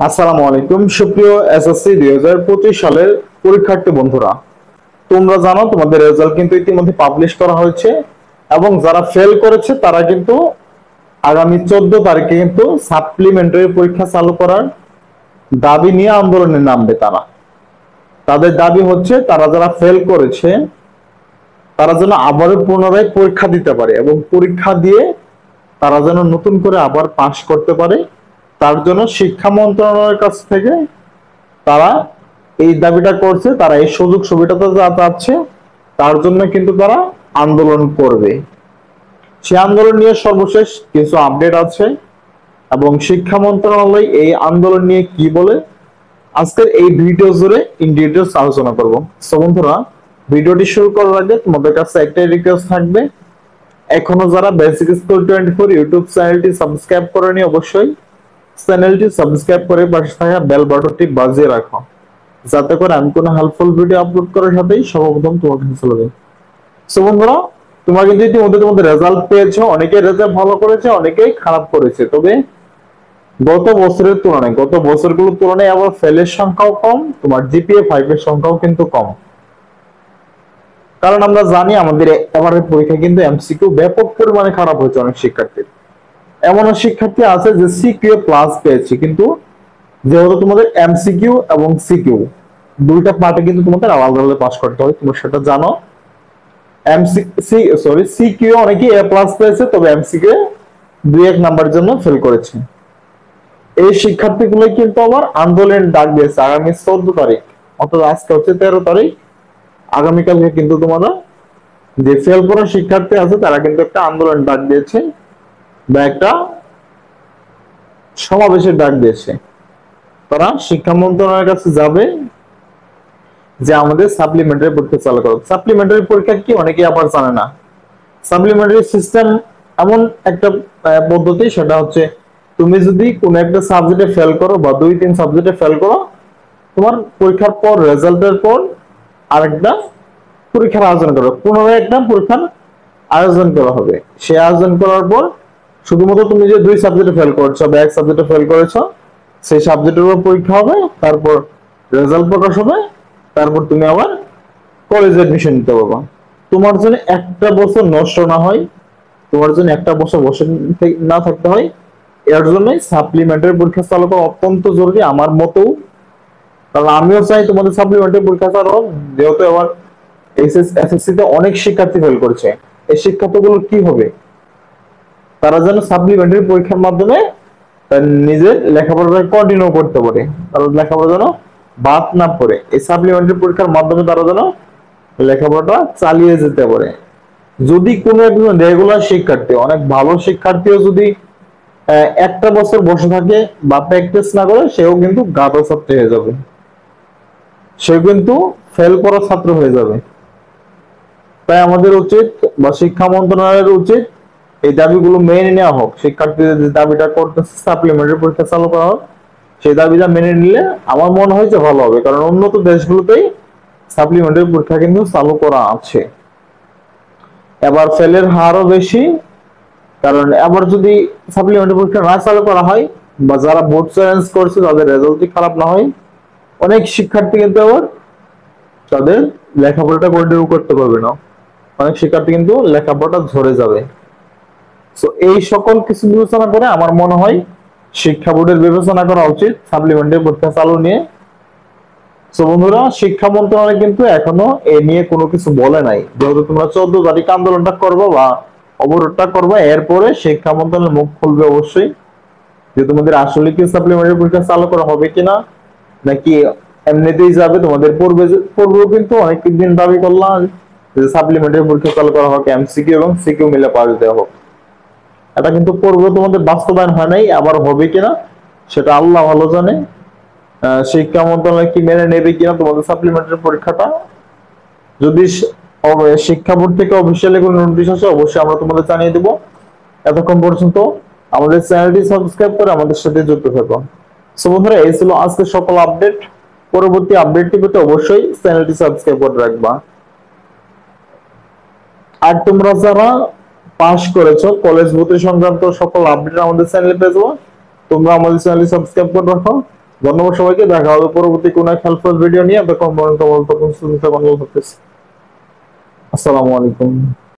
আসসালামু আলাইকুম সুপ্রিয় এসএসসি 2025 সালের পরীক্ষার্থী বন্ধুরা, তোমরা জানো তোমাদের রেজাল্ট কিন্তু ইতিমধ্যে পাবলিশ করা হয়েছে এবং যারা ফেল করেছে তারা কিন্তু আগামী 14 তারিখে কিন্তু সাপ্লিমেন্টারি পরীক্ষা চালু করার দাবি নিয়ে আন্দোলনে নামবে। তাদের দাবি হচ্ছে তারা যারা ফেল করেছে তারা যেন আবারও পুনরায় পরীক্ষা দিতে পারে এবং পরীক্ষা দিয়ে তারা যেন নতুন করে আবার পাশ করতে পারে। তার জন্য শিক্ষা মন্ত্রণালয়ের কাছ থেকে তারা এই দাবিটা করছে, তারা এই সুযোগ সুবিধাটা যা চাচ্ছে তার জন্য কিন্তু তারা আন্দোলন করবে। সে আন্দোলন নিয়ে সর্বশেষ কিছু আপডেট আছে এবং শিক্ষা মন্ত্রণালয় এই আন্দোলন নিয়ে কি বলে আজকের এই ভিডিও জুড়ে ইন ডিটেইলস আলোচনা করব। সো বন্ধুরা, ভিডিওটি শুরু করার আগে তোমাদের কাছে একটাই রিকোয়েস্ট থাকবে, এখনো যারা বেসিক স্কুল 24 ইউটিউব চ্যানেলটি সাবস্ক্রাইব করেনি অবশ্যই চ্যানেলটি সাবস্ক্রাইব করে পাশে থাকা বেল বাটনটি বাজিয়ে রাখো, যাতে করে আমি কোনো হেল্পফুল ভিডিও আপলোড করার সাথেই সর্বপ্রথম তোমার কাছে চলে যায়। সো বন্ধুরা, তোমরা কিন্তু ইতিমধ্যে তোমাদের রেজাল্ট পেয়েছো, অনেকে রেজাল্ট ভালো করেছে, অনেকেই খারাপ করেছে। তবে গত বছরের তুলনায়, গত বছরগুলোর তুলনায় আবার ফেলের সংখ্যাও কম, তোমার জিপিএ 5 এর সংখ্যাও কিন্তু কম। কারণ আমরা জানি আমাদের এবারের পরীক্ষা কিন্তু এমসিকিউ ব্যাপক পরিমাণে খারাপ হয়েছে অনেক শিক্ষার্থীর। এমনও শিক্ষার্থী আছে যে সিকিউ প্লাস পেয়েছে, কিন্তু যেহেতু তোমাদের এমসিকিউ এবং সিকিউ দুইটা পার্টে কিন্তু তোমাদের আলাদা আলাদা পাস করতে হয়, তোমরা সেটা জানো। সিকিউ অনেকে এ প্লাস পেয়েছে, তবে এমসিকিউ 2-1 নাম্বারের জন্য ফেল করেছে। এই শিক্ষার্থীগুলো কিন্তু আবার আন্দোলনের ডাক দিয়েছে আগামী 14 তারিখ, অর্থাৎ আজকে হচ্ছে 13 তারিখ, আগামীকালকে কিন্তু তোমরা যে ফেল করা শিক্ষার্থী আছে তারা কিন্তু একটা আন্দোলন ডাক দিয়েছে বা একটা সমাবেশের ডাক দিয়েছে। তারা শিক্ষা মন্ত্রণালয়ের কাছে যাবে যে আমাদের সাপ্লিমেন্টারি পরীক্ষা চালু করো। সাপ্লিমেন্টারি পরীক্ষা কি অনেকে আবার জানে না। সাপ্লিমেন্টারি সিস্টেম এমন একটা পদ্ধতি, সেটা হচ্ছে তুমি যদি কোনো একটা সাবজেক্টে ফেল করো বা 2-3 সাবজেক্টে ফেল করো, তোমার পরীক্ষার পর রেজাল্টের পর আরেকটা পরীক্ষার আয়োজন করো, পুনরায় একটা পরীক্ষার আয়োজন করা হবে। সে আয়োজন করার পর শুধুমাত্র তুমি যে 2 সাবজেক্টে ফেল করছো বা 1 সাবজেক্টে ফেল করেছো সেই সাবজেক্টের উপর পরীক্ষা হবে, তারপর রেজাল্ট প্রকাশ হবে, তারপর তুমি আবার কলেজে এডমিশন নিতে পারবা। তোমার জন্য একটা বছর নষ্ট না হয়, তোমার জন্য একটা বছর বসে না থাকতে হয়, এর জন্যই সাপ্লিমেন্টারি পরীক্ষা চালু করা অত্যন্ত জরুরি আমার মতেও। কারণ আমিও চাই তোমাদের সাপ্লিমেন্টারি পরীক্ষা চালু হোক, যেহেতু এবার এসএসসি তে অনেক শিক্ষার্থী ফেল করেছে। এই শিক্ষার্থীগুলো কি হবে, তারা যেন সাপ্লিমেন্টারি পরীক্ষার মাধ্যমে নিজের লেখাপড়াটা কন্টিনিউ করতে পারে, তারা লেখাপড়া যেন বাদ না পড়ে। এই সাপ্লিমেন্টারি পরীক্ষার মাধ্যমে তারা যেন লেখাপড়াটা চালিয়ে যেতে পারে। যদি কোনো একজন রেগুলার শিক্ষার্থী, অনেক ভালো শিক্ষার্থীও যদি একটা বছর বসে থাকে বা প্র্যাকটিস না করে, সেও কিন্তু গাধা ছাত্র হয়ে যাবে, সে কিন্তু ফেল করা ছাত্র হয়ে যাবে। তাই আমাদের উচিত বা শিক্ষা মন্ত্রণালয়ের উচিত এই দাবিগুলো মেনে নেওয়া হোক। শিক্ষার্থীদের যে দাবিটা করতেছে সাপ্লিমেন্টারি পরীক্ষা চালু করা হোক, সেই দাবিটা মেনে নিলে আমার মনে হয় যে ভালো হবে। কারণ উন্নত দেশগুলোতেই সাপ্লিমেন্টারি পরীক্ষা কিন্তু চালু করা আছে। এবার ফেলের হারও বেশি, কারণ এবার যদি সাপ্লিমেন্টারি পরীক্ষা না চালু করা হয় বা যারা বোর্ড চ্যালেঞ্জ করছে তাদের রেজাল্টই খারাপ না হয়, অনেক শিক্ষার্থী কিন্তু আবার তাদের লেখাপড়াটা কন্টিনিউ করতে পারবে না, অনেক শিক্ষার্থী কিন্তু লেখাপড়াটা ঝরে যাবে। সো এই সকল কিছু বিবেচনা করে আমার মনে হয় শিক্ষা বোর্ডের বিবেচনা করা উচিত সাপ্লিমেন্টারি পরীক্ষা চালু নিয়ে। সো বন্ধুরা, শিক্ষা মন্ত্রণালয় কিন্তু এখনো এ নিয়ে কোনো কিছু বলে নাই। যেহেতু তোমরা 14 তারিখ আন্দোলনটা করবো বা অবরোধটা করবো, এরপরে শিক্ষা মন্ত্রণালয় মুখ খুলবে অবশ্যই যে তোমাদের আসলে কি সাপ্লিমেন্টারি পরীক্ষা চালু করা হবে কিনা, নাকি এমনিতেই যাবে। তোমাদের পূর্বেও কিন্তু অনেক দিন দাবি করলাম যে সাপ্লিমেন্টারি পরীক্ষা চালু করা হোক, এমসিকিউ এবং সিকিউ মিলে পাস দেওয়া হোক। এটা কিন্তু পূর্বে তোমাদের বাস্তবায়ন হয় নাই, আবার হবে কিনা সেটা আল্লাহ ভালো জানে। শিক্ষা মন্ত্রণালয় কি মেনে নেবে কিনা তোমাদের সাপ্লিমেন্টারি পরীক্ষাটা। যদি শিক্ষা বোর্ড থেকে অফিসিয়ালি কোনো নোটিশ আসে অবশ্যই আমরা তোমাদের জানিয়ে দেবো। এতক্ষণ পর্যন্ত আমাদের চ্যানেলটি সাবস্ক্রাইব করে আমাদের সাথে যুক্ত থাকো। সো বন্ধুরা, এই ছিল আজকে সকল আপডেট। পরবর্তী আপডেটটি পেতে অবশ্যই চ্যানেলটি সাবস্ক্রাইব করে রাখবা। আর তোমরা যারা পাস করেছো কলেজ ভর্তি সংক্রান্ত সকল আপডেট আমাদের চ্যানেলে পেয়ে যাবো, তোমরা আমাদের চ্যানেলটি সাবস্ক্রাইব করে রাখো। ধন্যবাদ সবাইকে, দেখা হবে পরবর্তী কোনো এক হেল্পফুল ভিডিও নিয়ে। আসসালামু আলাইকুম।